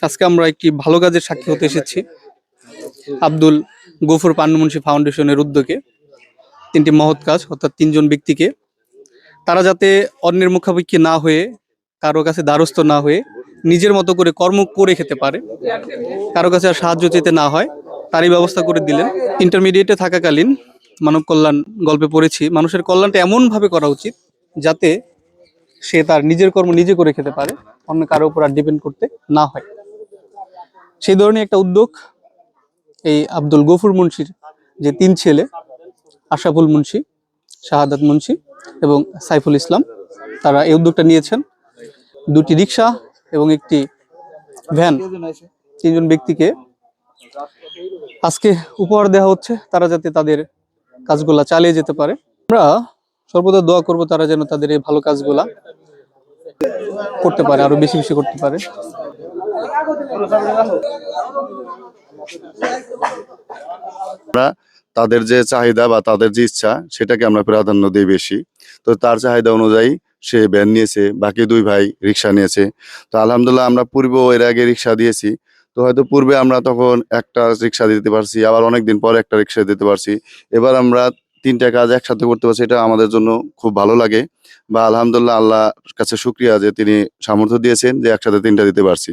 আজকে আমরা একটি ভালো কাজের সাক্ষী হতে এসেছি। আব্দুল গফুর পান্নুমুন্সি ফাউন্ডেশনের উদ্যোগে তিনটি মহৎ কাজ, অর্থাৎ তিনজন ব্যক্তিকে তারা যাতে অন্যের মুখাপেক্ষী না হয়ে, কারো কাছে দ্বারস্থ না হয়ে নিজের মতো করে কর্ম করে খেতে পারে, কারো কাছে আর সাহায্য চেতে না হয়, তারই ব্যবস্থা করে দিলেন। ইন্টারমিডিয়েটে থাকাকালীন মানব কল্যাণ গল্পে পড়েছি, মানুষের কল্যাণটা এমনভাবে করা উচিত যাতে সে তার নিজের কর্ম নিজে করে খেতে পারে, অন্য কারো উপর আর ডিপেন্ড করতে না হয়। সেই ধরনের একটা উদ্যোগ এই আব্দুল গফুর মুন্সির যে তিন ছেলে, আশরাফুল মুন্সি, শাহাদাত মুন্সি এবং সাইফুল ইসলাম, তারা এই উদ্যোগটা নিয়েছেন। দুটি রিক্সা এবং একটি ভ্যান, তিনজন ব্যক্তিকে আজকে উপহার দেওয়া হচ্ছে, তারা যাতে তাদের কাজগুলা চালিয়ে যেতে পারে। আমরা সর্বদা দোয়া করব তারা যেন তাদের এই ভালো কাজগুলা করতে পারে, আরো বেশি বেশি করতে পারে। তাদের যে চাহিদা বা তাদের যে ইচ্ছা সেটাকে আমরা প্রাধান্য দিই বেশি। তো তার চাহিদা অনুযায়ী সে ভ্যান নিয়েছে, বাকি দুই ভাই রিক্সা নিয়েছে। তো আলহামদুলিল্লাহ আমরা পূর্বেও এর আগে রিক্সা দিয়েছি। তো হয়তো পূর্বে আমরা তখন একটা রিক্সা দিতে পারছি, আবার অনেকদিন পর একটা রিক্সা দিতে পারছি। এবার আমরা তিনটা কাজ একসাথে করতে পারছি, এটা আমাদের জন্য খুব ভালো লাগে। বা আলহামদুলিল্লাহ আল্লাহর কাছে শুকরিয়া যে তিনি সামর্থ্য দিয়েছেন যে একসাথে তিনটা দিতে পারছি।